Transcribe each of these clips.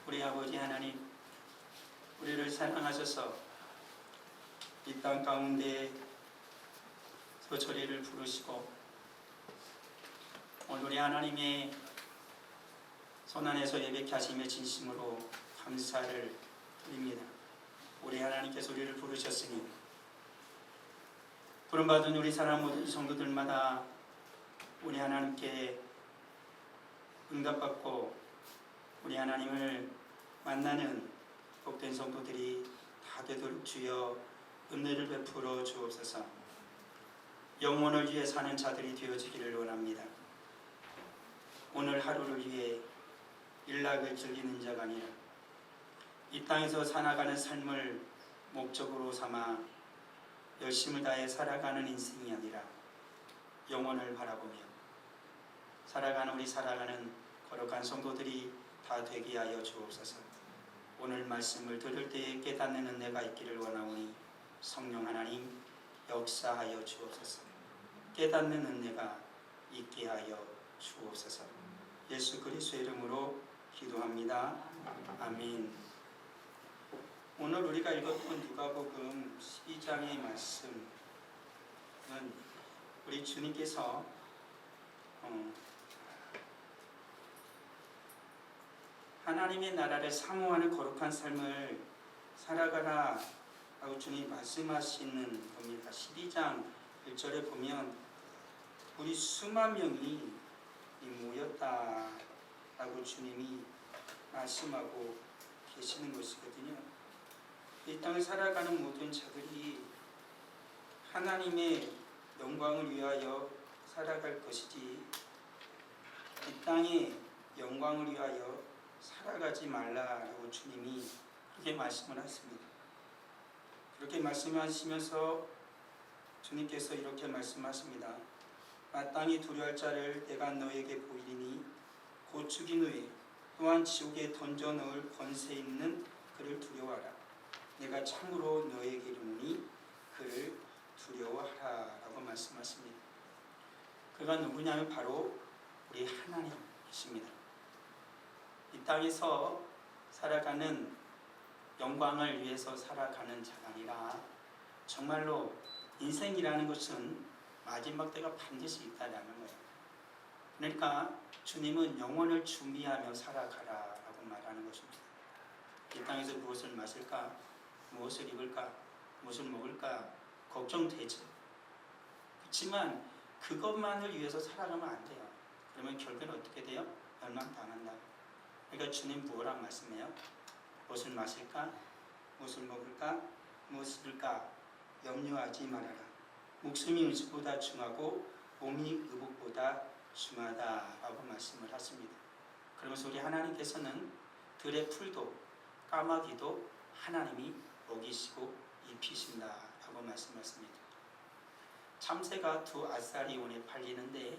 우리 아버지 하나님, 우리를 사랑하셔서 이 땅 가운데 소리를 부르시고 오늘 우리 하나님의 손안에서 예배케 하심에 진심으로 감사를 드립니다. 우리 하나님께서 우리를 부르셨으니 부름받은 우리 사랑 모든 성도들마다 우리 하나님께 응답받고 우리 하나님을 만나는 복된 성도들이 다 되도록 주여 은혜를 베풀어 주옵소서. 영혼을 위해 사는 자들이 되어지기를 원합니다. 오늘 하루를 위해 일락을 즐기는 자가 아니라 이 땅에서 살아가는 삶을 목적으로 삼아 열심을 다해 살아가는 인생이 아니라 영혼을 바라보며 살아가는 우리 살아가는 거룩한 성도들이 다 되게 하여 주옵소서. 오늘 말씀을 들을 때에 깨닫는 은혜가 있기를 원하오니 성령 하나님 역사하여 주옵소서. 깨닫는 은혜가 있게 하여 주옵소서. 예수 그리스도의 이름으로 기도합니다. 아멘. 오늘 우리가 읽었던 누가복음 12장의 말씀은 우리 주님께서 하나님의 나라를 사모하는 거룩한 삶을 살아가라 라고 주님이 말씀하시는 겁니다. 12장 1절에 보면 우리 수만 명이 모였다 라고 주님이 말씀하고 계시는 것이거든요. 이 땅을 살아가는 모든 자들이 하나님의 영광을 위하여 살아갈 것이지 땅에 영광을 위하여 살아가지 말라라고 주님이 그렇게 말씀을 하십니다. 그렇게 말씀하시면서 주님께서 이렇게 말씀하십니다. 마땅히 두려워할 자를 내가 너에게 보이리니 곧 죽인 후에 또한 지옥에 던져 넣을 권세 있는 그를 두려워하라. 내가 참으로 너에게 이르노니 그를 두려워하라라고 말씀하십니다. 그가 누구냐면 바로 우리 하나님이십니다. 이 땅에서 살아가는 영광을 위해서 살아가는 자가 아니라 정말로 인생이라는 것은 마지막 때가 반드시 있다는 거예요. 그러니까 주님은 영혼을 준비하며 살아가라라고 말하는 것입니다. 이 땅에서 무엇을 마실까? 무엇을 입을까? 무엇을 먹을까? 걱정되죠. 그렇지만 그것만을 위해서 살아가면 안 돼요. 그러면 결국은 어떻게 돼요? 멸망당한다. 그러니까 주님 뭐라 말씀해요? 무엇을 마실까? 무엇을 먹을까? 무엇을 입을까? 염려하지 말아라. 목숨이 음식보다 중하고 몸이 의복보다 중하다라고 말씀을 하십니다. 그러면서 우리 하나님께서는 들의 풀도 까마귀도 하나님이 먹이시고 입히신다라고 말씀하십니다. 참새가 두 알살이온에 팔리는데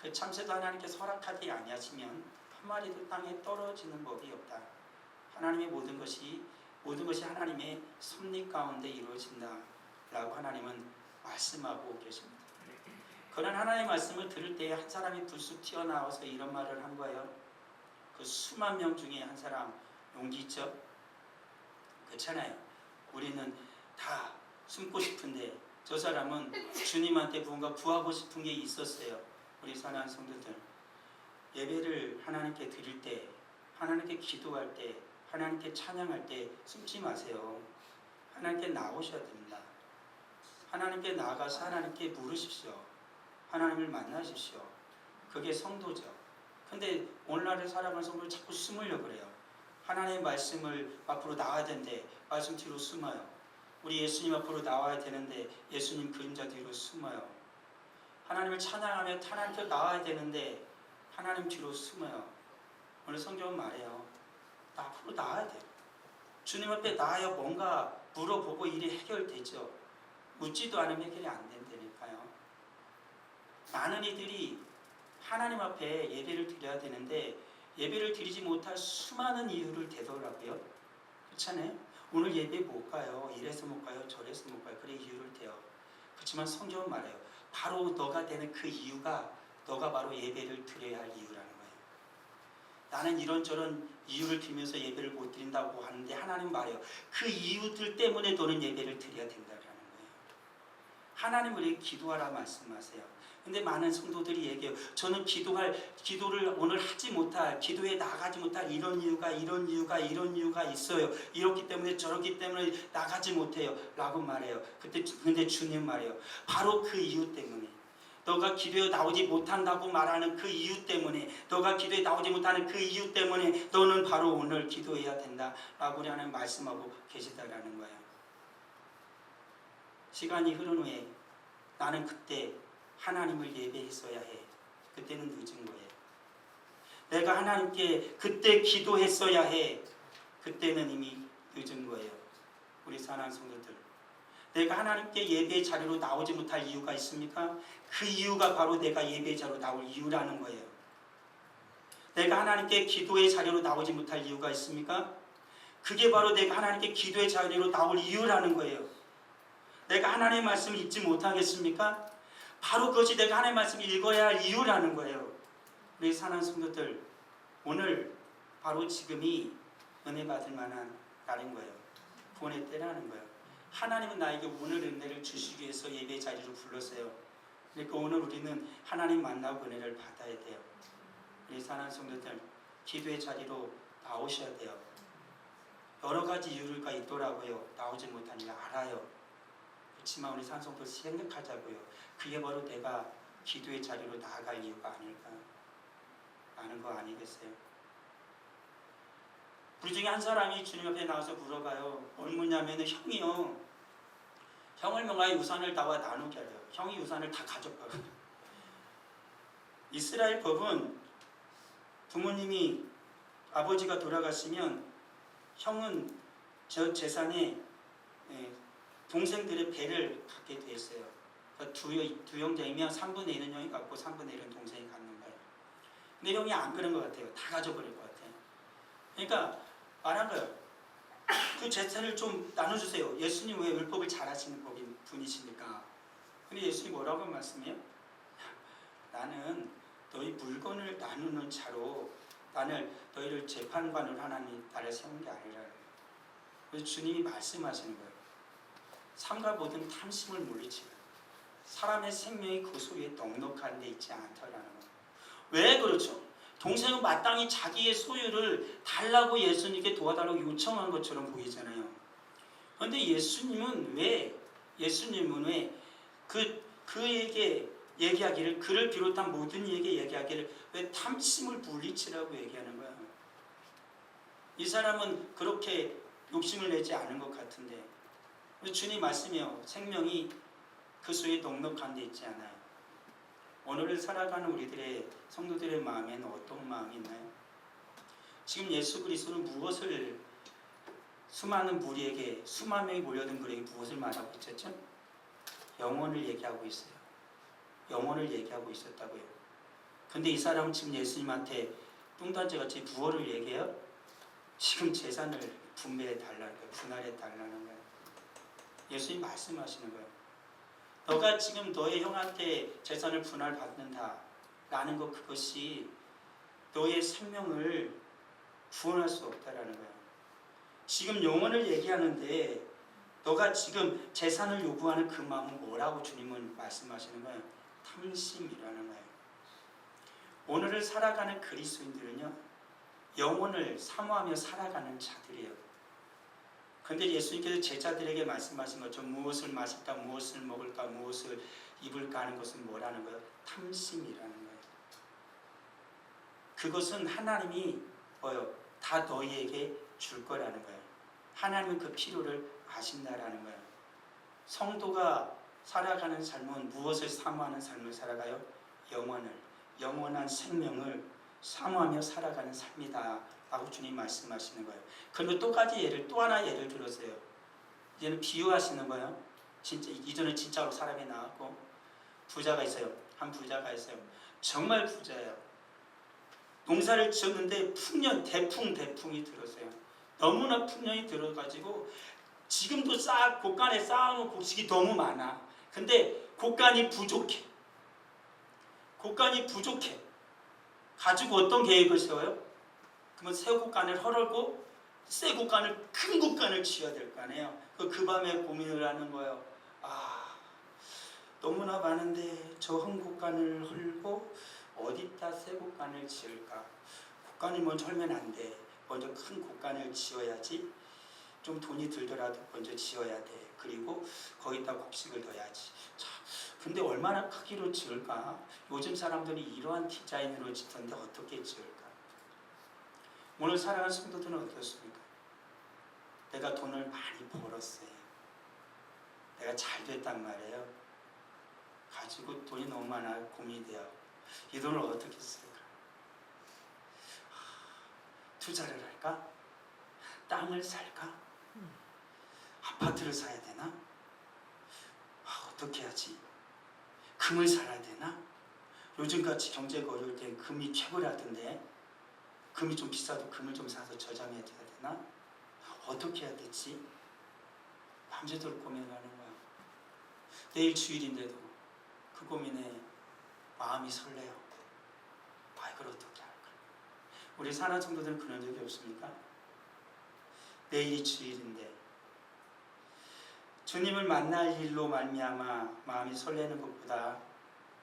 그 참새도 하나님께서 허락하지 아니하시면 한 마리도 땅에 떨어지는 법이 없다. 하나님의 모든 것이 하나님의 섭리 가운데 이루어진다라고 하나님은 말씀하고 계십니다. 그런 하나님의 말씀을 들을 때 한 사람이 불쑥 튀어나와서 이런 말을 한 거예요. 그 수만 명 중에 한 사람 용기 있죠? 그렇잖아요. 우리는 다 숨고 싶은데 저 사람은 주님한테 뭔가 구하고 싶은 게 있었어요. 우리 사랑하는 성도들, 예배를 하나님께 드릴 때, 하나님께 기도할 때, 하나님께 찬양할 때 숨지 마세요. 하나님께 나오셔야 됩니다. 하나님께 나아가서 하나님께 물으십시오. 하나님을 만나십시오. 그게 성도죠. 근데 오늘날의 살아가는 성도를 자꾸 숨으려고 그래요. 하나님의 말씀을 앞으로 나와야 되는데 말씀 뒤로 숨어요. 우리 예수님 앞으로 나와야 되는데 예수님 그림자 뒤로 숨어요. 하나님을 찬양하며 하나님께 나와야 되는데 하나님 뒤로 숨어요. 오늘 성경은 말해요. 앞으로 나와야 돼요. 주님 앞에 나와야 뭔가 물어보고 일이 해결되죠. 묻지도 않으면 해결이 안 된다니까요. 많은 이들이 하나님 앞에 예배를 드려야 되는데 예배를 드리지 못할 수많은 이유를 대더라고요. 그렇잖아요. 오늘 예배 못 가요. 이래서 못 가요. 저래서 못 가요. 그래 이유를 대요. 그렇지만 성경은 말해요. 바로 너가 되는 그 이유가 너가 바로 예배를 드려야 할 이유라는 거예요. 나는 이런저런 이유를 들면서 예배를 못 드린다고 하는데 하나님 말해요. 그 이유들 때문에 너는 예배를 드려야 된다는 거예요. 하나님 우리에게 기도하라 말씀하세요. 근데 많은 성도들이 얘기해요. 저는 기도를 오늘 하지 못할, 기도에 나가지 못할 이런 이유가 있어요. 이렇기 때문에 저렇기 때문에 나가지 못해요. 라고 말해요. 근데 주님 말해요. 바로 그 이유 때문에. 너가 기도에 나오지 못한다고 말하는 그 이유 때문에, 너가 기도에 나오지 못하는 그 이유 때문에 너는 바로 오늘 기도해야 된다. 라고 하는 말씀하고 계시다라는 거예요. 시간이 흐른 후에 나는 그때 하나님을 예배했어야 해. 그때는 늦은 거예요. 내가 하나님께 그때 기도했어야 해. 그때는 이미 늦은 거예요. 우리 사랑하는 성도들, 내가 하나님께 예배의 자리로 나오지 못할 이유가 있습니까? 그 이유가 바로 내가 예배의 자리로 나올 이유라는 거예요. 내가 하나님께 기도의 자리로 나오지 못할 이유가 있습니까? 그게 바로 내가 하나님께 기도의 자리로 나올 이유라는 거예요. 내가 하나님의 말씀을 읽지 못하겠습니까? 바로 그것이 내가 하나님의 말씀을 읽어야 할 이유라는 거예요. 우리 사랑하는 성도들, 오늘 바로 지금이 은혜 받을 만한 날인 거예요. 구원의 때라는 거예요. 하나님은 나에게 오늘 은혜를 주시기 위해서 예배 자리로 불렀어요. 그러니까 오늘 우리는 하나님 만나고 은혜를 받아야 돼요. 우리 사랑하는 성도들, 기도의 자리로 나오셔야 돼요. 여러 가지 이유가 있더라고요. 나오지 못한 일 알아요. 그렇지만 우리 산성도 생각하자고요. 그게 바로 내가 기도의 자리로 나아갈 이유가 아닐까 하는 거 아니겠어요? 우리 중에 한 사람이 주님 앞에 나와서 물어봐요. 뭘 묻냐면 형이요, 형을 명하여 유산을 나와 나누게 하래요. 형이 유산을 다 가져가거든요. 이스라엘 법은 부모님이 아버지가 돌아가시면 형은 저 재산에 동생들의 배를 갖게 돼 있어요. 그러니까 두 형제이면 3분의 1은 형이 갖고 3분의 1은 동생이 갖는 거예요. 근데 형이 안 그런 것 같아요. 다 가져버릴 것 같아요. 그러니까 말한 거예요. 그 재산을 좀 나눠주세요. 예수님 왜 율법을 잘 하시는 분이시니까. 근데 예수님이 뭐라고 말씀해요? 나는 너희 물건을 나누는 자로 너희를 재판관으로 하나님 나를 세운 게 아니라. 그래서 주님이 말씀하시는 거예요. 삼가 모든 탐심을 물리치라. 사람의 생명이 그 속에 넉넉한 데 있지 않다라는 거예요. 왜 그렇죠? 동생은 마땅히 자기의 소유를 달라고 예수님께 도와달라고 요청한 것처럼 보이잖아요. 그런데 예수님은 왜 그에게 얘기하기를, 그를 비롯한 모든 이에게 얘기하기를 왜 탐심을 물리치라고 얘기하는 거야? 이 사람은 그렇게 욕심을 내지 않은 것 같은데 주님 말씀이요, 생명이 그 속에 넉넉한 데 있지 않아요. 오늘을 살아가는 우리들의 성도들의 마음에는 어떤 마음이 있나요? 지금 예수 그리스도는 무엇을 수많은 무리에게, 수만 명이 몰려든 그에게 무엇을 말하고 있었죠? 영혼을 얘기하고 있어요. 영혼을 얘기하고 있었다고요. 근데 이 사람은 지금 예수님한테 뚱딴지같이 부활을 얘기해요? 지금 재산을 분배해 달라는 거예요. 분할해 달라는 거예요. 예수님 말씀하시는 거예요. 너가 지금 너의 형한테 재산을 분할받는다 라는 것, 그것이 너의 생명을 구원할 수 없다라는 거예요. 지금 영혼을 얘기하는데 너가 지금 재산을 요구하는 그 마음은 뭐라고 주님은 말씀하시는 거예요? 탐심이라는 거예요. 오늘을 살아가는 그리스도인들은요, 영혼을 사모하며 살아가는 자들이에요. 그런데 예수님께서 제자들에게 말씀하신 것처럼 무엇을 마실까, 무엇을 먹을까, 무엇을 입을까 하는 것은 뭐라는 거예요? 탐심이라는 거예요. 그것은 하나님이 다 너희에게 줄 거라는 거예요. 하나님은 그 필요를 아신다라는 거예요. 성도가 살아가는 삶은 무엇을 사모하는 삶을 살아가요? 영원한 생명을 사모하며 살아가는 삶이다 라고 주님 말씀하시는 거예요. 그리고 또 하나 예를 들었어요. 이제는 비유하시는 거예요. 진짜 이전에 진짜로 사람이 나왔고 부자가 있어요. 한 부자가 있어요. 정말 부자예요. 농사를 지었는데 대풍이 들었어요. 너무나 풍년이 들어가지고 지금도 곡간에 쌓아놓은 곡식이 너무 많아. 근데 곡간이 부족해. 가지고 어떤 계획을 세워요? 그러면 새 곡간을 헐고 큰 곡간을 지어야 될 거 아니에요. 그 밤에 고민을 하는 거예요. 너무나 많은데 저 한 곡간을 헐고 어디다 새 곡간을 지을까? 곡간이 먼저 헐면 안 돼. 먼저 큰 곡간을 지어야지. 좀 돈이 들더라도 먼저 지어야 돼. 그리고 거기다 곡식을 넣어야지. 자, 근데 얼마나 크기로 지을까? 요즘 사람들이 이러한 디자인으로 짓던데 어떻게 지을까? 오늘 살아가는 성도들은 어떻습니까? 내가 돈을 많이 벌었어요. 내가 잘 됐단 말이에요. 가지고 돈이 너무 많아 고민이 돼요. 이 돈을 어떻게 쓸까? 투자를 할까? 땅을 살까? 아파트를 사야 되나? 어떻게 하지? 금을 사야 되나? 요즘같이 경제가 어려울 땐 금이 최고라던데 금이 좀 비싸도 금을 좀 사서 저장해야 되나? 어떻게 해야 되지? 밤새도록 고민하는 거야. 내일 주일인데도 그 고민에 마음이 설레요. 이걸 어떻게 할까? 우리 사는 성도들은 그런 적이 없습니까? 내일이 주일인데 주님을 만날 일로 말미암아 마음이 설레는 것보다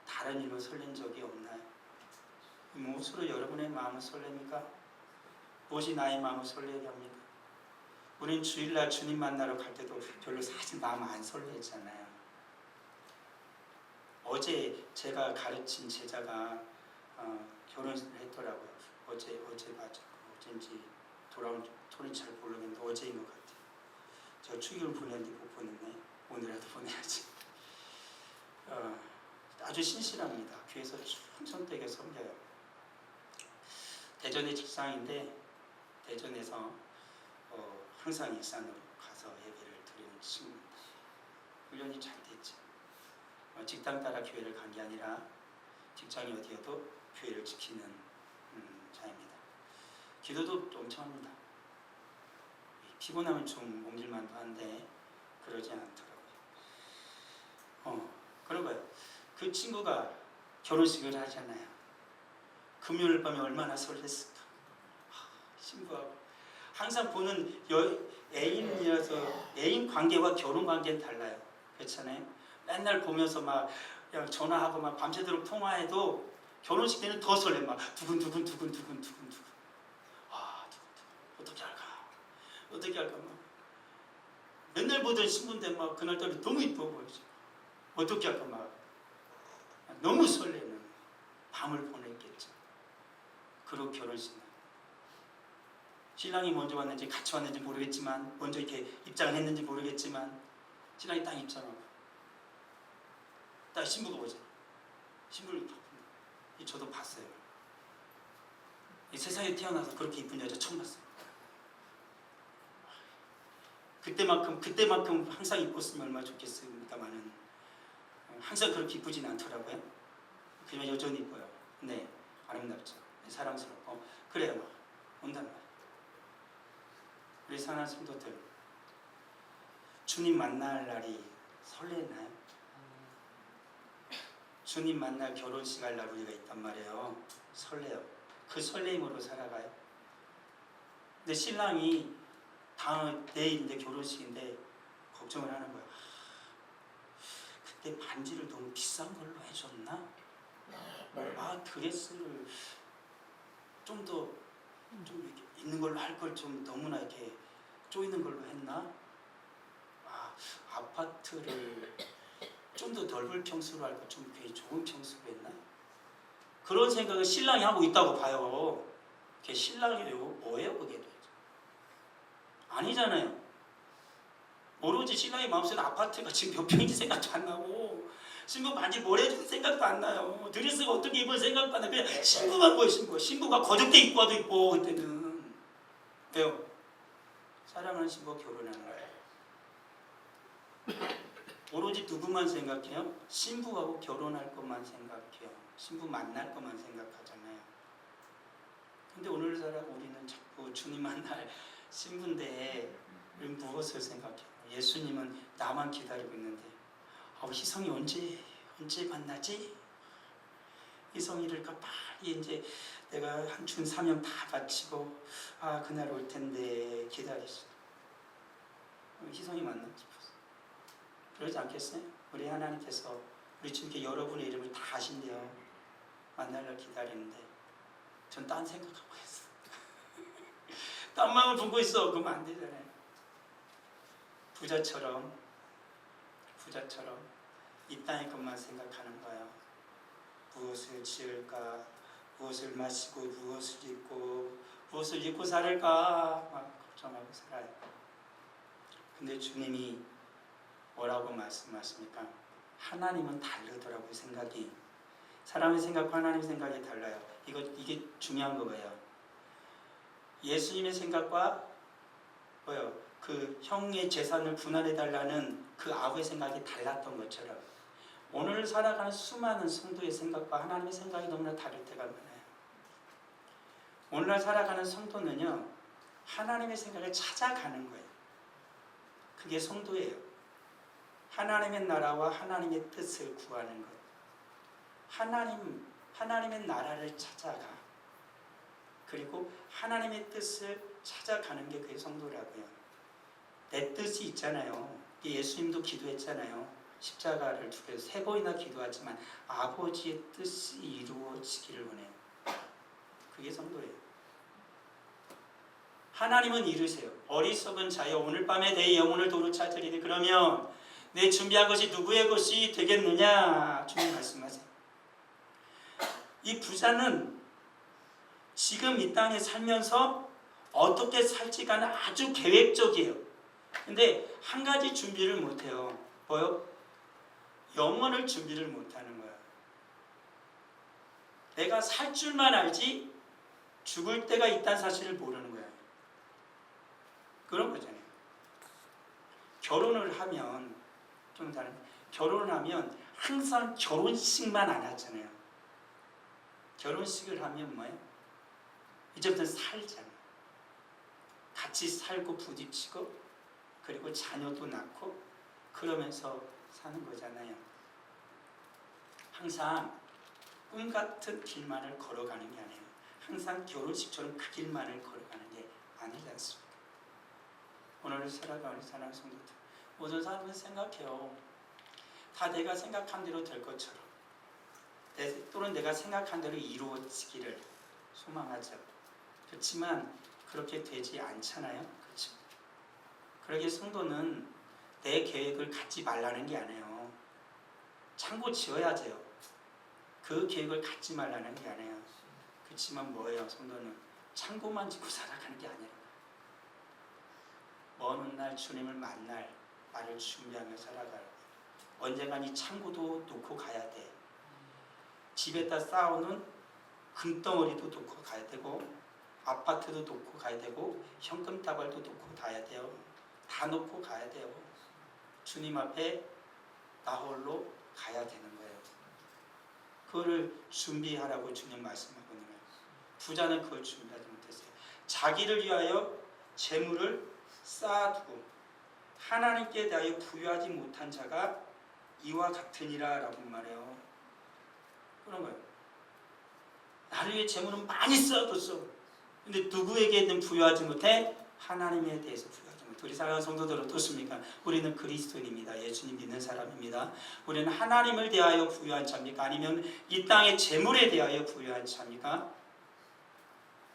다른 일로 설렌 적이 없나요? 무엇으로 여러분의 마음을 설렙니까? 무엇이 나의 마음을 설레게 합니까? 우린 주일날 주님 만나러 갈 때도 별로 사실 마음 안 설레잖아요. 어제 제가 가르친 제자가 결혼을 했더라고요. 어제 봤죠. 어쩐지 돌아온 토는 잘 모르겠는데 어제인 것 같아요. 저 축의를 보냈는데 못 보냈네. 오늘이라도 보내야지. 아주 신실합니다. 교회에서 충성되게 섬겨요. 대전의 직장인데 대전에서 항상 익산으로 가서 예배를 드리는 친구입니다. 훈련이 잘 됐죠. 직장 따라 교회를 간 게 아니라 직장이 어디여도 교회를 지키는 자입니다. 기도도 엄청 합니다. 피곤하면 좀 옮길만도 한데 그러지 않더라고요. 그런 거예요. 그 친구가 결혼식을 하잖아요. 금요일 밤에 얼마나 설렜을까. 신부하고 항상 보는 애인이라서 애인 관계와 결혼 관계는 달라요. 그렇잖아요. 맨날 보면서 막 그냥 전화하고 막 밤새도록 통화해도 결혼식 때는 더 설레. 막 두근두근. 아, 어떻게 할까? 막 맨날 보던 신부인데 막 그날따라 너무 이뻐 보이죠. 어떻게 할까 막 너무 설레는 밤을 보냈겠죠. 그리고 결혼식 날 신랑이 먼저 왔는지 같이 왔는지 모르겠지만 먼저 이렇게 입장을 했는지 모르겠지만 신랑이 딱 입장하고 딱 신부가 오잖아. 신부를 저도 봤어요. 이 세상에 태어나서 그렇게 이쁜 여자 처음 봤어요. 그때만큼 항상 이뻤으면 얼마나 좋겠습니까만은 항상 그렇게 이쁘진 않더라고요. 그냥 여전히 이뻐요. 네, 아름답죠. 사랑스럽고 그래요. 막 온단 말이에요. 우리 사랑하는 성도들, 주님 만날 날이 설레나요? 주님 만날 결혼식 할 날 우리가 있단 말이에요. 설레요. 그 설레임으로 살아가요. 근데 신랑이 내일인데 결혼식인데 걱정을 하는 거야. 그때 반지를 너무 비싼 걸로 해줬나? 드레스를 좀 이렇게 있는 걸로 할 걸 좀 너무나 이렇게 쪼이는 걸로 했나? 아파트를 좀 더 넓은 평수로 할 걸 좀 괜히 좋은 평수로 했나? 그런 생각을 신랑이 하고 있다고 봐요. 그게 신랑이에요? 뭐예요 그게? 아니잖아요. 오로지 신랑의 마음속에 아파트가 지금 몇 평인지 생각도 안 나고 신부 반지 뭘 해줄 생각도 안 나요. 드레스가 어떻게 입을 생각도 안 나요. 그냥 신부만 보여. 신부가 거적대 입고 와도 이뻐 그때는. 왜요? 사랑하는 신부가 결혼하는 거예요. 오로지 누구만 생각해요? 신부하고 결혼할 것만 생각해요. 신부 만날 것만 생각하잖아요. 근데 오늘날 우리는 자꾸 주님 만날 신부인데 무엇을 생각해요? 예수님은 나만 기다리고 있는데 희성이 언제 만나지? 희성이 이럴까 빨리 이제 내가 준 사명 다 바치고 그날 올 텐데 기다리시. 희성이 만나 싶었어. 그러지 않겠어요? 우리 하나님께서 우리 주님께 여러분의 이름을 다 아신대요. 만날 날 기다리는데 전 딴 생각하고 있어. 딴 마음을 품고 있어. 그러면 안 되잖아요. 부자처럼 이 땅의 것만 생각하는 거예요. 무엇을 지을까, 무엇을 마시고, 무엇을 입고 살을까 막 걱정하고 살아요. 근데 주님이 뭐라고 말씀하십니까? 하나님은 다르더라고요. 생각이. 사람의 생각과 하나님의 생각이 달라요. 이게 중요한 거예요. 예수님의 생각과 그 형의 재산을 분할해달라는 그 아버의 생각이 달랐던 것처럼 오늘 살아가는 수많은 성도의 생각과 하나님의 생각이 너무나 다를 때가 많아요. 오늘날 살아가는 성도는요, 하나님의 생각을 찾아가는 거예요. 그게 성도예요. 하나님의 나라와 하나님의 뜻을 구하는 것. 하나님의 나라를 찾아가. 그리고 하나님의 뜻을 찾아가는 게 그게 성도라고요. 내 뜻이 있잖아요. 예수님도 기도했잖아요. 십자가를 두고 3번이나 기도하지만 아버지의 뜻이 이루어지기를 원해요. 그게 성도예요. 하나님은 이루세요. 어리석은 자여 오늘 밤에 내 영혼을 도로 찾으리니 그러면 내 준비한 것이 누구의 것이 되겠느냐? 주님 말씀하세요. 이 부자는 지금 이 땅에 살면서 어떻게 살지가는 아주 계획적이에요. 근데 한 가지 준비를 못해요. 뭐요? 영혼을 준비를 못하는 거야. 내가 살 줄만 알지 죽을 때가 있다는 사실을 모르는 거예요. 그런 거잖아요. 결혼을 하면 좀 다른, 결혼을 하면 항상 결혼식만 안 하잖아요. 결혼식을 하면 뭐예요? 이제부터 살잖아요. 같이 살고 부딪히고 그리고 자녀도 낳고 그러면서 사는 거잖아요. 항상 꿈 같은 길만을 걸어가는 게 아니에요. 항상 결혼식처럼 그 길만을 걸어가는 게 아니지 않습니까? 오늘을 살아가는 사랑하는 성도들, 모든 사람은 생각해요. 다 내가 생각한 대로 될 것처럼, 또는 내가 생각한 대로 이루어지기를 소망하죠. 그렇지만 그렇게 되지 않잖아요. 그렇죠? 그러기에 성도는 내 계획을 갖지 말라는 게 아니에요. 창고 지어야 돼요. 그 계획을 갖지 말라는 게 아니에요. 그렇지만 뭐예요? 성도는 창고만 짓고 살아가는 게 아니에요. 먼 훗날 주님을 만날 나를 준비하며 살아가요. 언젠간 이 창고도 놓고 가야 돼. 집에다 쌓아오는 금덩어리도 놓고 가야 되고, 아파트도 놓고 가야 되고, 현금 다발도 놓고 가야 돼요. 다 놓고 가야 돼요. 주님 앞에 나 홀로 가야 되는 거예요. 그거를 준비하라고 주님 말씀하고 있는 거예요. 부자는 그걸 준비하지 못했어요. 자기를 위하여 재물을 쌓아두고 하나님께 대하여 부유하지 못한 자가 이와 같으니라 라고 말해요. 그런 거예요. 나를 위해 재물은 많이 쌓아뒀어. 근데 누구에게든 부유하지 못해? 하나님에 대해서 부유하지 못해. 우리 사랑하는 성도들은 어떻습니까? 우리는 그리스도인입니다. 예수님 믿는 사람입니다. 우리는 하나님을 대하여 부유한 자입니까? 아니면 이 땅의 재물에 대하여 부유한 자입니까?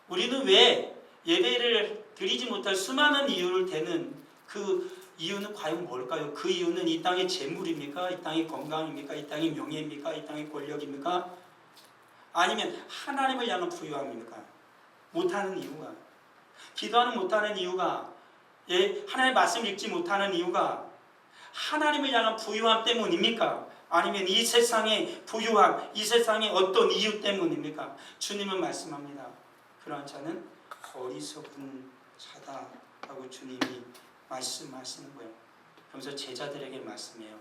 우리는 왜 예배를 드리지 못할 수많은 이유를 대는 그 이유는 과연 뭘까요? 그 이유는 이 땅의 재물입니까? 이 땅의 건강입니까? 이 땅의 명예입니까? 이 땅의 권력입니까? 아니면 하나님을 향한 부유함입니까? 못하는 이유가, 기도하는 못하는 이유가, 하나님의 말씀을 읽지 못하는 이유가 하나님을 향한 부유함 때문입니까? 아니면 이 세상의 부유함, 이 세상의 어떤 이유 때문입니까? 주님은 말씀합니다. 그러한 자는 어리석은 자다라고 주님이 말씀하시는 거예요. 그러면서 제자들에게 말씀해요.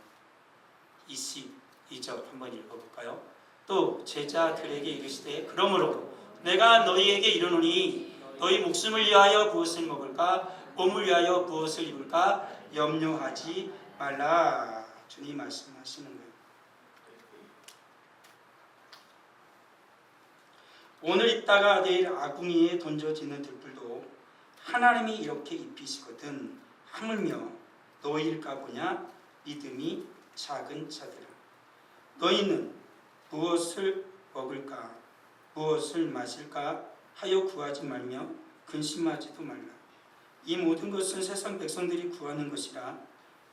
22절 한번 읽어볼까요? 또 제자들에게 이르시되 그러므로 내가 너희에게 이르노니 너희 목숨을 위하여 무엇을 먹을까? 몸을 위하여 무엇을 입을까? 염려하지 말라. 주님 말씀하시는 거예요. 오늘 있다가 내일 아궁이에 던져지는 들불도 하나님이 이렇게 입히시거든 하물며 너희일까 보냐? 믿음이 작은 자들아. 너희는 무엇을 먹을까? 무엇을 마실까? 하여 구하지 말며 근심하지도 말라. 이 모든 것은 세상 백성들이 구하는 것이라.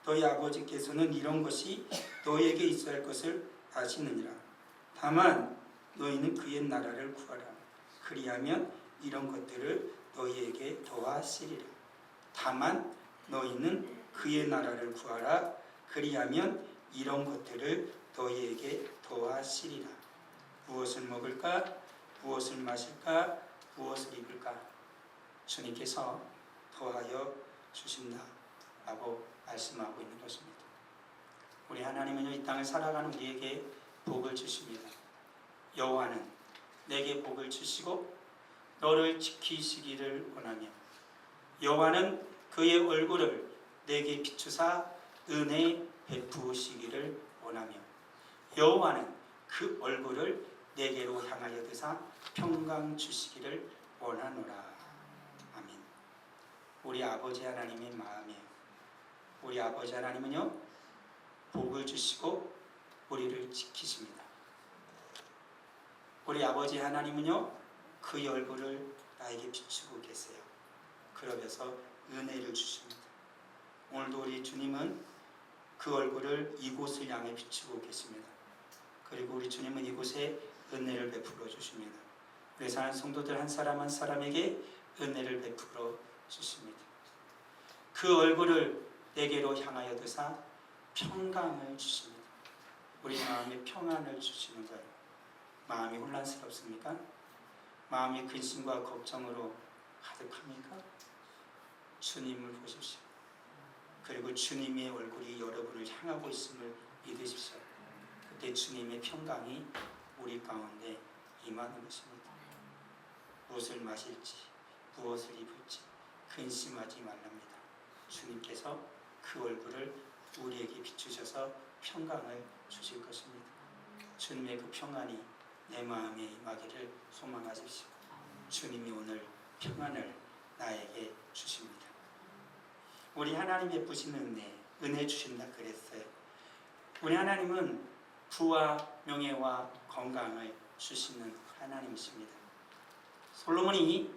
너희 아버지께서는 이런 것이 너희에게 있어야 할 것을 아시느니라. 다만 너희는 그의 나라를 구하라. 그리하면 이런 것들을 너희에게 더하시리라. 다만 너희는 그의 나라를 구하라. 그리하면 이런 것들을 너희에게 더하시리라. 무엇을 먹을까? 무엇을 마실까? 무엇을 입을까? 주님께서 더하여 주신다라고 말씀하고 있는 것입니다. 우리 하나님은요, 이 땅을 살아가는 우리에게 복을 주십니다. 여호와는 내게 복을 주시고 너를 지키시기를 원하며, 여호와는 그의 얼굴을 내게 비추사 은혜 베푸시기를 원하며, 여호와는 그 얼굴을 내게로 향하여 드사 평강 주시기를 원하노라. 아멘. 우리 아버지 하나님의 마음이에요. 우리 아버지 하나님은요, 복을 주시고 우리를 지키십니다. 우리 아버지 하나님은요, 그의 얼굴을 나에게 비추고 계세요. 그러면서 은혜를 주십니다. 오늘도 우리 주님은 그 얼굴을 이곳을 향해 비추고 계십니다. 그리고 우리 주님은 이곳에 은혜를 베풀어 주십니다. 우리 사랑하는 성도들 한 사람 한 사람에게 은혜를 베풀어 주십니다. 그 얼굴을 내게로 향하여 드사 평강을 주십니다. 우리 마음에 평안을 주시는 거예요. 마음이 혼란스럽습니까? 마음의 근심과 걱정으로 가득합니까? 주님을 보십시오. 그리고 주님의 얼굴이 여러분을 향하고 있음을 믿으십시오. 그때 주님의 평강이 우리 가운데 임하는 것입니다. 무엇을 마실지 무엇을 입을지 근심하지 말랍니다. 주님께서 그 얼굴을 우리에게 비추셔서 평강을 주실 것입니다. 주님의 그 평안이 내 마음에 임하기를 소망하십시오. 주님이 오늘 평안을 나에게 주십니다. 우리 하나님 베푸신 은혜 주신다 그랬어요. 우리 하나님은 부와 명예와 건강을 주시는 하나님이십니다. 솔로몬이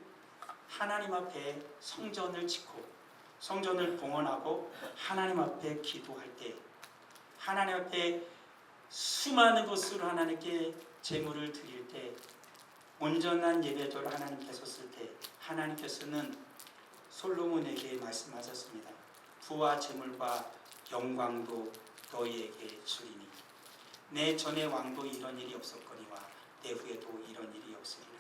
하나님 앞에 성전을 짓고 성전을 봉헌하고 하나님 앞에 기도할 때 하나님 앞에 수많은 것으로 하나님께 제물을 드릴 때 온전한 예배도를 하나님께서 쓸 때 하나님께서는 솔로몬에게 말씀하셨습니다. 부와 제물과 영광도 너희에게 주리니 내 전의 왕도 이런 일이 없었거니와 내 후에도 이런 일이 없으리라.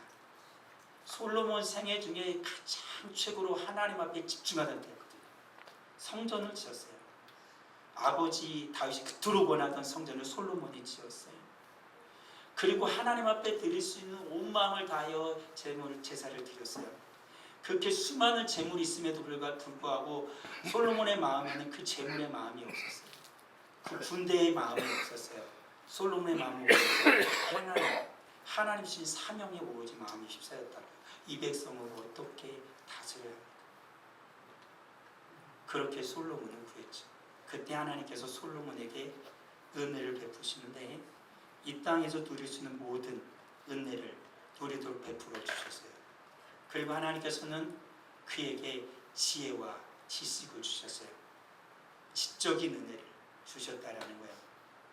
솔로몬 생애 중에 가장 최고로 하나님 앞에 집중하던 때였거든요. 성전을 지었어요. 아버지 다윗이 그토록 원하던 성전을 솔로몬이 지었어요. 그리고 하나님 앞에 드릴 수 있는 온 마음을 다하여 제사를 드렸어요. 그렇게 수많은 제물이 있음에도 불구하고 솔로몬의 마음에는 그 제물의 마음이 없었어요. 그 군대의 마음이 없었어요. 솔로몬의 마음이 없었어요. 하나님 주신 사명에 오로지 마음이 휩싸였다고요. 이 백성을 어떻게 다스려야 합니까? 그렇게 솔로몬을 구했죠. 그때 하나님께서 솔로몬에게 은혜를 베푸시는데 이 땅에서 누릴 수 있는 모든 은혜를 누리도록 베풀어 주셨어요. 그리고 하나님께서는 그에게 지혜와 지식을 주셨어요. 지적인 은혜를 주셨다라는 거예요.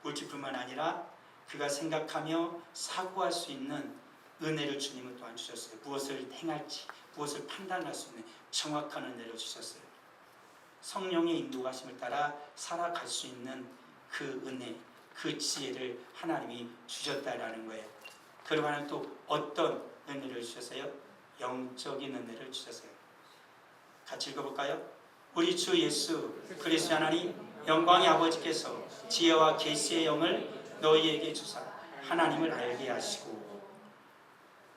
물질뿐만 아니라 그가 생각하며 사고할 수 있는 은혜를 주님은 또한 주셨어요. 무엇을 행할지 무엇을 판단할 수 있는 정확한 은혜를 주셨어요. 성령의 인도하심을 따라 살아갈 수 있는 그 은혜, 그 지혜를 하나님이 주셨다라는 거예요. 그리고 하나님 또 어떤 은혜를 주셨어요? 영적인 은혜를 주셨어요. 같이 읽어볼까요? 우리 주 예수 그리스도 하나님 영광의 아버지께서 지혜와 계시의 영을 너희에게 주사 하나님을 알게 하시고,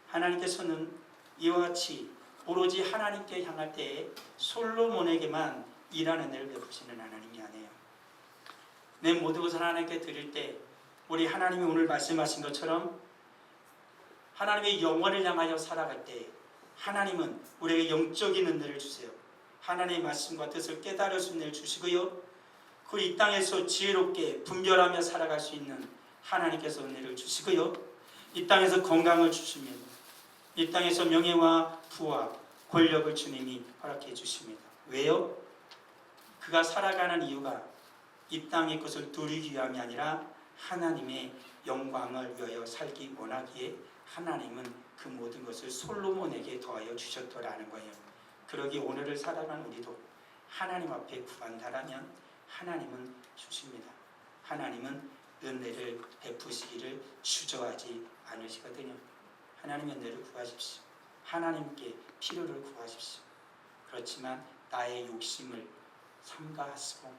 하나님께서는 이와 같이 오로지 하나님께 향할 때에 솔로몬에게만 이런 은혜를 베푸시는 하나님이 아니에요. 내 모든 것을 하나님께 드릴 때 우리 하나님이 오늘 말씀하신 것처럼 하나님의 영원을 향하여 살아갈 때 하나님은 우리에게 영적인 은혜를 주세요. 하나님의 말씀과 뜻을 깨달을 수 있는 은혜를 주시고요, 그 이 땅에서 지혜롭게 분별하며 살아갈 수 있는 하나님께서 은혜를 주시고요, 이 땅에서 건강을 주십니다. 이 땅에서 명예와 부와 권력을 주님이 허락해 주십니다. 왜요? 그가 살아가는 이유가 이 땅의 것을 누리기 위함이 아니라 하나님의 영광을 위하여 살기 원하기에 하나님은 그 모든 것을 솔로몬에게 더하여 주셨더라는 거예요. 그러기 오늘을 살아가는 우리도 하나님 앞에 구한다라면 하나님은 주십니다. 하나님은 은혜를 베푸시기를 주저하지 않으시거든요. 하나님의 은혜를 구하십시오. 하나님께 필요를 구하십시오. 그렇지만 나의 욕심을 삼가하시고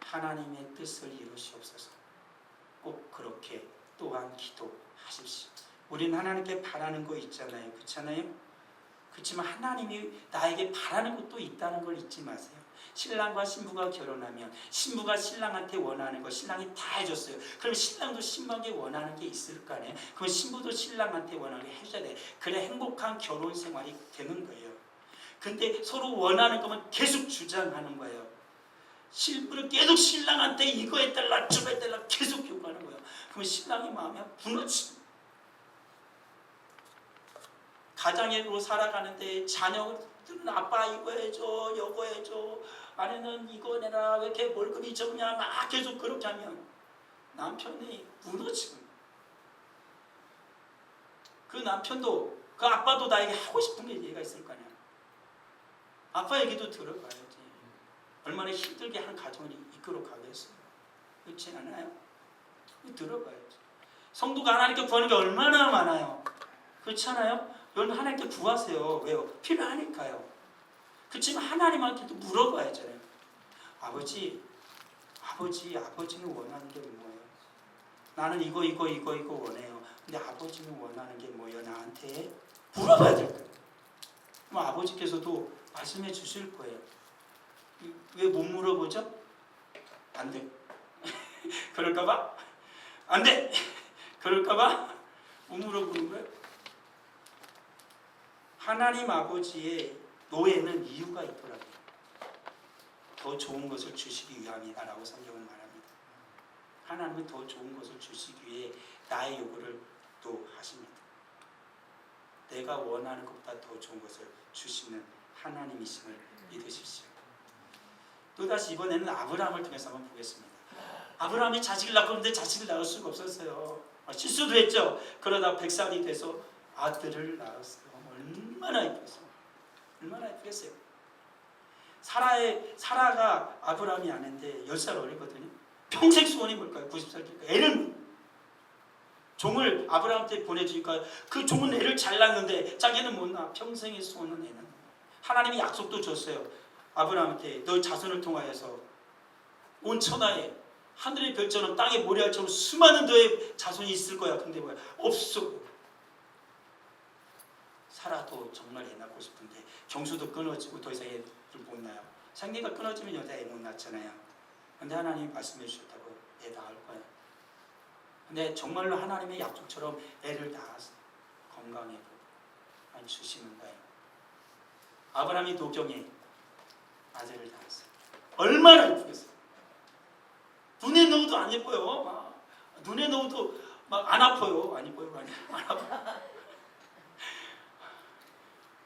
하나님의 뜻을 이루시옵소서. 꼭 그렇게 또한 기도하십시오. 우리는 하나님께 바라는 거 있잖아요. 그렇잖아요? 그렇지만 하나님이 나에게 바라는 것도 있다는 걸 잊지 마세요. 신랑과 신부가 결혼하면 신부가 신랑한테 원하는 거 신랑이 다 해줬어요. 그럼 신랑도 신부에게 원하는 게 있을 거 아니에요? 그럼 신부도 신랑한테 원하는 게 해줘야 돼. 그래 행복한 결혼 생활이 되는 거예요. 근데 서로 원하는 거면 계속 주장하는 거예요. 신부를 계속 신랑한테 이거 해달라 저거 해달라 계속 요구하는 거예요. 그럼 신랑이 마음이 무너지고, 가장으로 살아가는데 자녀들은 아빠 이거 해줘 이거 해줘, 아내는 이거 내라 왜 이렇게 월급이 적냐 막 계속 그렇게 하면 남편이 무너지고, 그 남편도 그 아빠도 나에게 하고 싶은 게 얘가 있을 거 아니야. 아빠 얘기도 들어봐야지. 얼마나 힘들게 한 가정을 이끌어 가겠어요. 그렇지 않아요? 들어봐야지. 성도가 하나님께 구하는 게 얼마나 많아요. 그렇지 않아요? 여러분 하나님께 구하세요. 왜요? 필요하니까요. 그렇지만 하나님한테도 물어봐야 하잖아요. 아버지는 원하는 게 뭐예요? 나는 이거 원해요. 근데 아버지는 원하는 게 뭐예요? 나한테 물어봐야 될 거예요. 그럼 아버지께서도 말씀해 주실 거예요. 왜 못 물어보죠? 안 돼. 그럴까봐? 안 돼. 그럴까봐 못 물어보는 거예요. 하나님 아버지의 노예는 이유가 있더라고요. 더 좋은 것을 주시기 위함이다라고 성경은 말합니다. 하나님은 더 좋은 것을 주시기 위해 나의 요구를 또 하십니다. 내가 원하는 것보다 더 좋은 것을 주시는 하나님이심을 믿으십시오. 또다시 이번에는 아브라함을 통해서 한번 보겠습니다. 아브라함이 자식을 낳았는데 자식을 낳을 수가 없었어요. 실수도 했죠. 그러다 100살이 돼서 아들을 낳았어요. 얼마나 예쁘겠어요. 얼마나 예쁘겠어요. 사라가 아브라함이 아는데 10살 어리거든요. 평생 소원이 뭘까요? 90살 되니까 애를 종을 아브라함한테 보내주니까 그 종은 애를 잘 낳는데 자기는 못 낳아. 평생의 소원은 애는. 하나님이 약속도 줬어요. 아브라함한테 너 자손을 통하여서 온 천하에 하늘의 별처럼 땅의 모래알처럼 수많은 너의 자손이 있을 거야. 근데 뭐야? 없어. 사라도 정말 애 낳고 싶은데 경수도 끊어지고 더 이상 애를 못 낳아요. 생리가 끊어지면 여자 애 못 낳잖아요. 근데 하나님이 말씀해 주셨다고 애 낳을 거야. 근데 정말로 하나님의 약속처럼 애를 낳아서 건강해 주시는 거예요. 아브라함이 도경에 아들을 낳았어요. 얼마나 예쁘겠어요. 눈에 넣어도 안 예뻐요. 눈에 넣어도 막 안 아파요. 안 예뻐요. 안 아파요.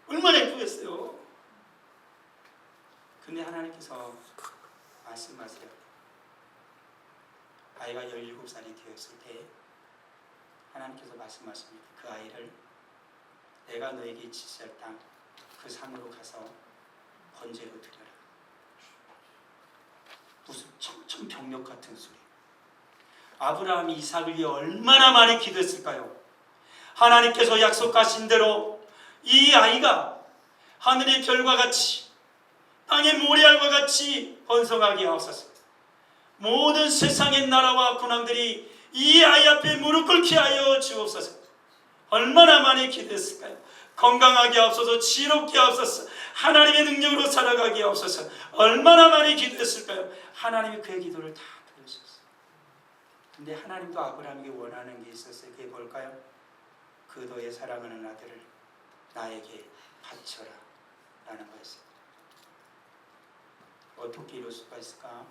얼마나 예쁘겠어요. 근데 하나님께서 말씀하세요. 아이가 17살이 되었을 때 하나님께서 말씀하십니다. 그 아이를 내가 너에게 지시할 땅 그 산으로 가서 번제로 드려라. 무슨 청천벽력 같은 소리. 아브라함이 이삭을 위해 얼마나 많이 기도했을까요? 하나님께서 약속하신 대로 이 아이가 하늘의 별과 같이 땅의 모래알과 같이 번성하게 하옵소서. 모든 세상의 나라와 군왕들이 이 아이 앞에 무릎 꿇게 하여 주옵소서. 얼마나 많이 기도했을까요? 건강하게 하옵소서. 지롭게 하옵소서. 하나님의 능력으로 살아가게 하옵소서. 얼마나 많이 기도했을까요? 하나님이 그의 기도를 다 들으셨어요. 근데 하나님도 아브라함에게 원하는 게 있었어요. 그게 뭘까요? 그 너의 사랑하는 아들을 나에게 바쳐라 라는 거였어요. 어떻게 이룰 수가 있을까?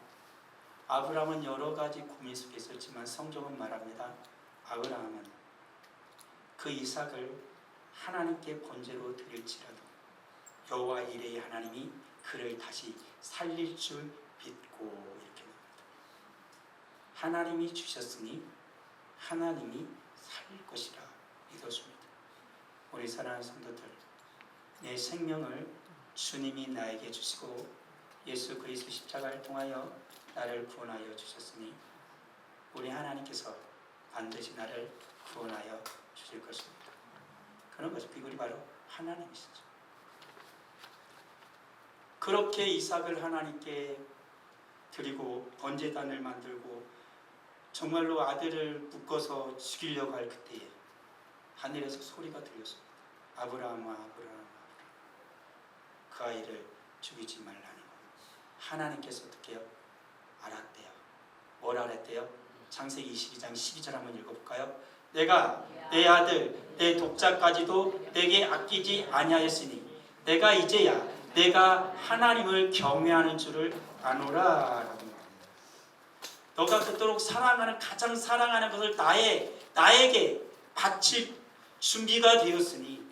아브라함은 여러 가지 고민 속에 있었지만 성경은 말합니다. 아브라함은 그 이삭을 하나님께 번제로 드릴지라도 여호와 이레의 하나님이 그를 다시 살릴 줄 믿고 이렇게 말합니다. 하나님이 주셨으니 하나님이 살릴 것이라 믿었습니다. 우리 사랑하는 성도들, 내 생명을 주님이 나에게 주시고 예수 그리스도 십자가를 통하여 나를 구원하여 주셨으니 우리 하나님께서 반드시 나를 구원하여 주실 것입니다. 그런 것이 비결이 바로 하나님이시죠. 그렇게 이삭을 하나님께 드리고 번제단을 만들고 정말로 아들을 묶어서 죽이려고 할 그때에 하늘에서 소리가 들렸습니다. 아브라함아, 아브라함아, 그 아이를 죽이지 말라는 것. 하나님께서 어떻게 해요? 알았대요. 뭘 알았대요? 창세기 22장 12절 한번 읽어볼까요? 내가 내 아들 내 독자까지도 내게 아끼지 아니하였으니 내가 이제야 내가 하나님을 경외하는 줄을 아노라 라고 말합니다. 너가 그토록 사랑하는 가장 사랑하는 것을 나에게 바칠 준비가 되었으니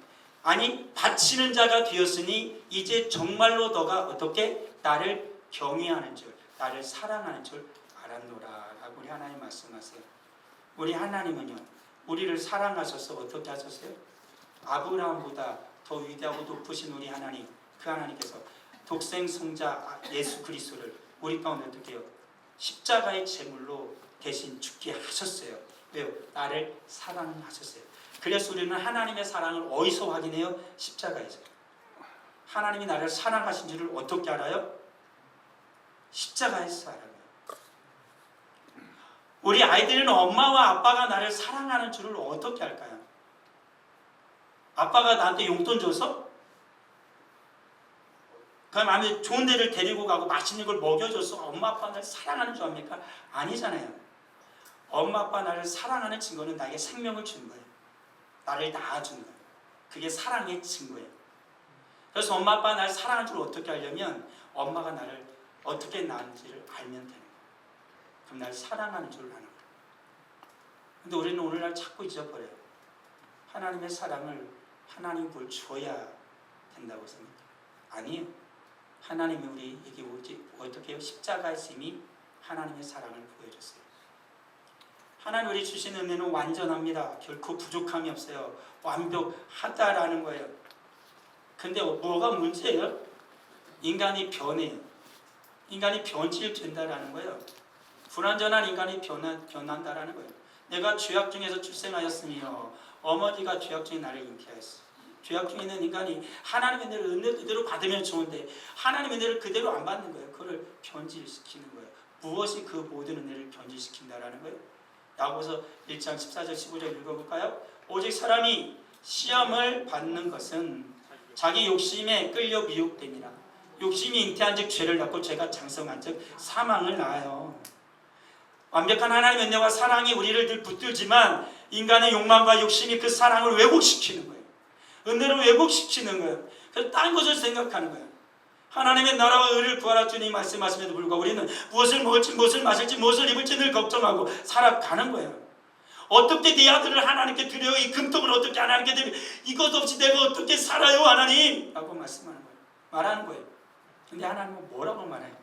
아니 바치는 자가 되었으니 이제 정말로 너가 어떻게 나를 경외하는 줄 나를 사랑하는 줄 알았노라 라고 우리 하나님 말씀하세요. 우리 하나님은요 우리를 사랑하셔서 어떻게 하셨어요? 아브라함보다 더 위대하고 높으신 우리 하나님, 그 하나님께서 독생 성자 예수 그리스도를 우리 가운데 어떻게 해요? 십자가의 제물로 대신 죽게 하셨어요. 왜요? 나를 사랑하셨어요. 그래서 우리는 하나님의 사랑을 어디서 확인해요? 십자가에서. 하나님이 나를 사랑하신 줄을 어떻게 알아요? 십자가에서 알아요. 우리 아이들은 엄마와 아빠가 나를 사랑하는 줄을 어떻게 알까요? 아빠가 나한테 용돈 줘서? 그럼 마음에 좋은 데를 데리고 가고 맛있는 걸 먹여줘서 엄마 아빠 나를 사랑하는 줄 압니까? 아니잖아요. 엄마 아빠 나를 사랑하는 증거는 나에게 생명을 준 거예요. 나를 낳아준 거예요. 그게 사랑의 증거예요. 그래서 엄마 아빠 나를 사랑하는 줄 어떻게 알려면 엄마가 나를 어떻게 낳은지를 알면 되는 거예요. 그럼 나를 사랑하는 줄 아는 거예요. 근데 우리는 오늘날 자꾸 잊어버려요. 하나님의 사랑을 하나님이 뭘 줘야 된다고 생각해요. 아니에요. 하나님이 우리에게 어떻게 해요? 십자가에서 이미 하나님의 사랑을 보여줬어요. 하나님 우리 주신 은혜는 완전합니다. 결코 부족함이 없어요. 완벽하다라는 거예요. 근데 뭐가 문제예요? 인간이 변해요. 인간이 변질된다라는 거예요. 불완전한 인간이 변한다라는 거예요. 내가 죄악 중에서 출생하였으며 어머니가 죄악 중에 나를 잉태하였어. 죄악 중에 있는 인간이 하나님의 은혜를 은혜 그대로 받으면 좋은데 하나님의 은혜를 그대로 안 받는 거예요. 그걸 변질시키는 거예요. 무엇이 그 모든 은혜를 변질시킨다라는 거예요? 야고보서 1장 14절 15절 읽어볼까요? 오직 사람이 시험을 받는 것은 자기 욕심에 끌려 미혹됨이라. 욕심이 잉태한 즉 죄를 낳고 죄가 장성한 즉 사망을 낳아요. 완벽한 하나님의 은혜와 사랑이 우리를 늘 붙들지만 인간의 욕망과 욕심이 그 사랑을 왜곡시키는 거예요. 은혜를 왜곡시키는 거예요. 그래서 딴 것을 생각하는 거예요. 하나님의 나라와 의를 구하라 주님 말씀하심에도 불구하고 우리는 무엇을 먹을지 무엇을 마실지 무엇을 입을지 늘 걱정하고 살아가는 거예요. 어떻게 내 아들을 하나님께 드려요? 이 금통을 어떻게 하나님께 드려요? 이것 없이 내가 어떻게 살아요 하나님? 라고 말씀하는 거예요. 말하는 거예요. 근데 하나님은 뭐라고 말해요?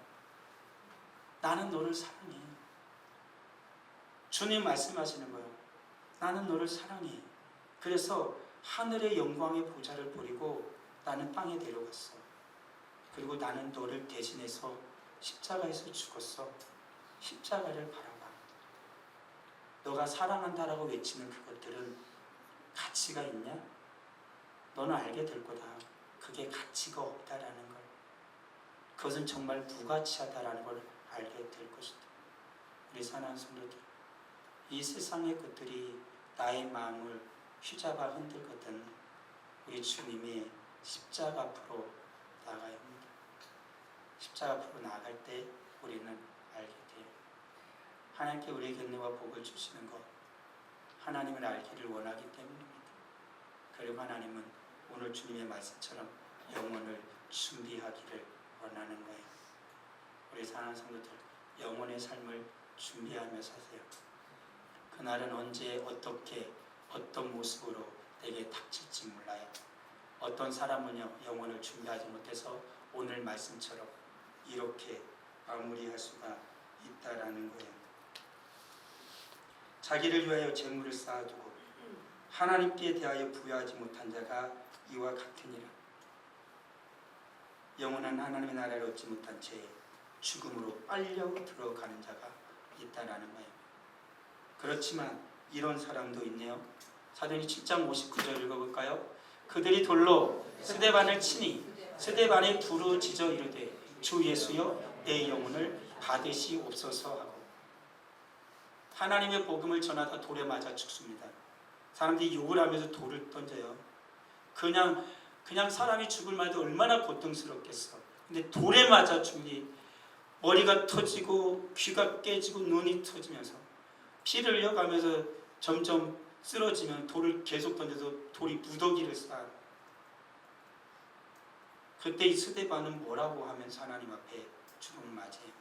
나는 너를 사랑해. 주님 말씀하시는 거예요. 나는 너를 사랑해. 그래서 하늘의 영광의 보좌를 버리고 나는 땅에 내려갔어. 그리고 나는 너를 대신해서 십자가에서 죽었어. 십자가를 바라봐. 너가 사랑한다라고 외치는 그것들은 가치가 있냐? 너는 알게 될 거다. 그게 가치가 없다라는 걸. 그것은 정말 무가치하다라는 걸 알게 될 것이다. 우리 사랑하는 성도들, 이 세상의 것들이 나의 마음을 휘잡아 흔들거든 우리 주님의 십자가 앞으로 나가야 합니다. 십자가 앞으로 나갈 때 우리는 알게 돼요. 하나님께 우리에게 은혜와 복을 주시는 것, 하나님을 알기를 원하기 때문입니다. 그리고 하나님은 오늘 주님의 말씀처럼 영혼을 준비하기를 원하는 거예요. 우리 사랑하는 성도들, 영혼의 삶을 준비하며 사세요. 그날은 언제 어떻게 어떤 모습으로 내게 닥칠지 몰라요. 어떤 사람은요 영혼을 준비하지 못해서 오늘 말씀처럼 이렇게 마무리할 수가 있다라는 거예요. 자기를 위하여 재물을 쌓아두고 하나님께 대하여 부여하지 못한 자가 이와 같으니라. 영원한 하나님의 나라를 얻지 못한 채 죽음으로 빨려 들어가는 자가 있다라는 거예요. 그렇지만 이런 사람도 있네요. 사도행전 7장 59절 읽어볼까요? 그들이 돌로 스데반을 치니 스데반이 부르짖어 이르되 주 예수여 내 영혼을 받으시옵소서 하고. 하나님의 복음을 전하다 돌에 맞아 죽습니다. 사람들이 욕을 하면서 돌을 던져요. 그냥 사람이 죽을 말도 얼마나 고통스럽겠어. 근데 돌에 맞아 죽니 머리가 터지고 귀가 깨지고 눈이 터지면서 피를 흘려가면서 점점 쓰러지면 돌을 계속 던져서 돌이 무더기를 쌓아. 그때 이 스데반은 뭐라고 하면서 하나님 앞에 죽음을 맞이해요.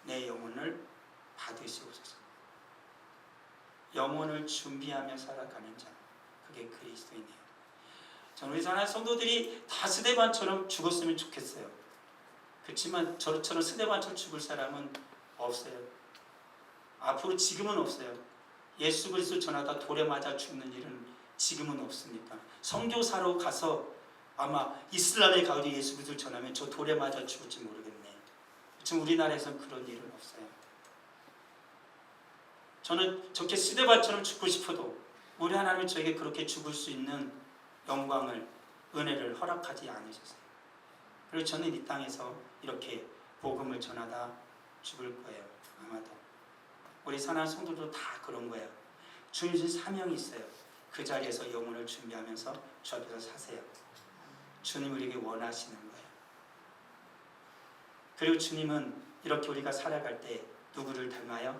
내 영혼을 받으시옵소서. 영혼을 준비하며 살아가는 자, 그게 그리스도인이에요. 저는 우리 사랑하는 성도들이 다 스데반처럼 죽었으면 좋겠어요. 그렇지만 저처럼 스데반처럼 죽을 사람은 없어요. 앞으로 지금은 없어요. 예수 그리스도 전하다 돌에 맞아 죽는 일은 지금은 없으니까. 선교사로 가서 아마 이슬람에 가서 예수 그리스도를 전하면 저 돌에 맞아 죽을지 모르겠네. 지금 우리나라에서는 그런 일은 없어요. 저는 저렇게 스데반처럼 죽고 싶어도 우리 하나님은 저에게 그렇게 죽을 수 있는 영광을, 은혜를 허락하지 않으셨어요. 그리고 저는 이 땅에서 이렇게 복음을 전하다 죽을 거예요. 아마도 우리 사랑하는 성도도 다 그런 거예요. 주님 주신 사명이 있어요. 그 자리에서 영혼을 준비하면서 주 앞에서 사세요. 주님 우리에게 원하시는 거예요. 그리고 주님은 이렇게 우리가 살아갈 때 누구를 닮아요?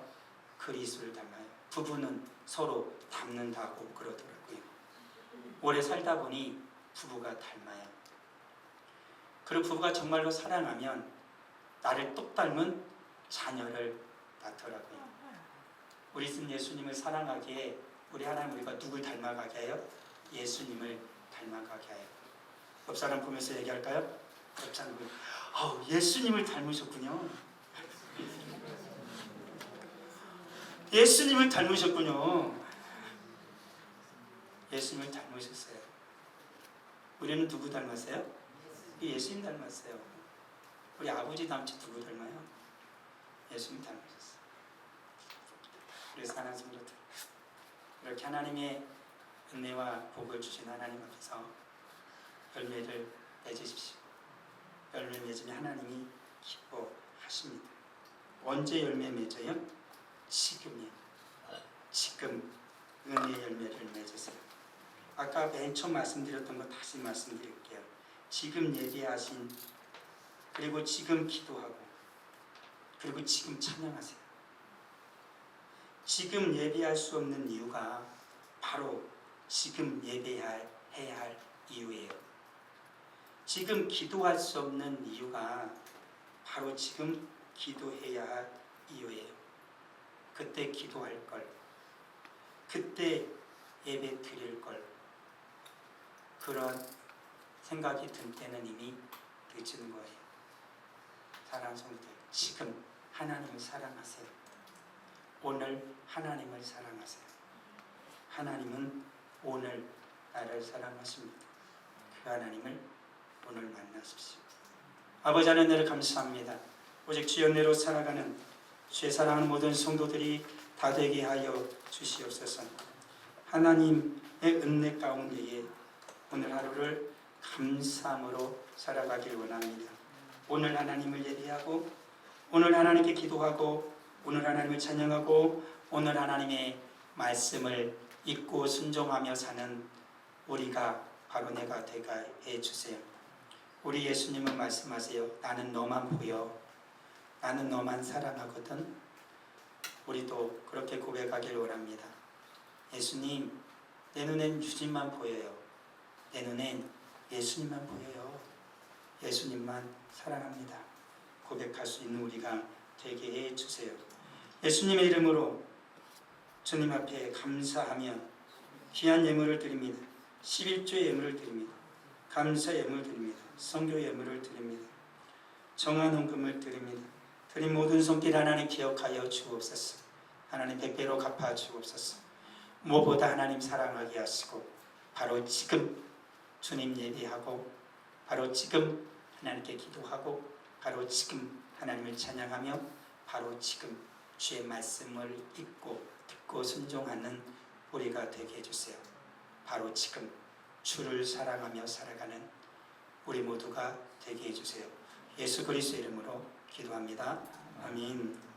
그리스도를 닮아요. 부부는 서로 닮는다고 그러더라고요. 오래 살다 보니 부부가 닮아요. 그리고 부부가 정말로 사랑하면 나를 똑 닮은 자녀를 낳더라고요. 우리 신 예수님을 사랑하기에 우리 하나님 우리가 누굴 닮아가게 해요? 예수님을 닮아가게 해요. 옆 사람 보면서 얘기할까요? 옆 사람 보면 예수님을 닮으셨군요. 예수님을 닮으셨군요. 예수님을 닮으셨어요. 우리는 누구 닮았어요? 예수님 닮았어요. 우리 아버지 닮지 누구 닮아요? 예수님 닮으셨어요. 우리 사랑하는 성도들, 이렇게 하나님의 은혜와 복을 주신 하나님 앞에서 열매를 맺으십시오. 열매 맺으면 하나님이 기뻐하십니다. 언제 열매 맺어요? 지금이요. 지금 은혜의 열매를 맺으세요. 아까 맨 처음 말씀드렸던 거 다시 말씀드릴게요. 지금 예배하신, 그리고 지금 기도하고, 그리고 지금 찬양하세요. 지금 예배할 수 없는 이유가 바로 지금 해야 할 이유예요. 지금 기도할 수 없는 이유가 바로 지금 기도해야 할 이유예요. 그때 기도할 걸, 그때 예배 드릴 걸, 그런 생각이 든 때는 이미 늦은 거예요. 사랑하는 성도들, 지금 하나님을 사랑하세요. 오늘 하나님을 사랑하세요. 하나님은 오늘 나를 사랑하십니다. 그 하나님을 오늘 만나십시오. 아버지 하나님 감사합니다. 오직 주의 은혜로 살아가는 주의 사랑하는 모든 성도들이 다 되게 하여 주시옵소서. 하나님의 은혜 가운데에 오늘 하루를 감사함으로 살아가길 원합니다. 오늘 하나님을 예배하고, 오늘 하나님께 기도하고, 오늘 하나님을 찬양하고, 오늘 하나님의 말씀을 잊고 순종하며 사는 우리가 바로 내가 되게 해주세요. 우리 예수님은 말씀하세요. 나는 너만 보여. 나는 너만 사랑하거든. 우리도 그렇게 고백하길 원합니다. 예수님, 내 눈엔 주님만 보여요. 내 눈엔 예수님만 보여요. 예수님만 사랑합니다. 고백할 수 있는 우리가 되게 해주세요. 예수님의 이름으로 주님 앞에 감사하며 귀한 예물을 드립니다. 11조의 예물을 드립니다. 감사 예물 드립니다. 성교 예물을 드립니다. 정한 헌금을 드립니다. 드린 모든 손길 하나님 기억하여 주옵소서. 하나님 백배로 갚아 주옵소서. 무엇보다 하나님 사랑하게 하시고, 바로 지금 주님 예배하고, 바로 지금 하나님께 기도하고, 바로 지금 하나님을 찬양하며, 바로 지금 주의 말씀을 읽고 듣고 순종하는 우리가 되게 해주세요. 바로 지금 주를 사랑하며 살아가는 우리 모두가 되게 해주세요. 예수 그리스도의 이름으로 기도합니다. 아멘.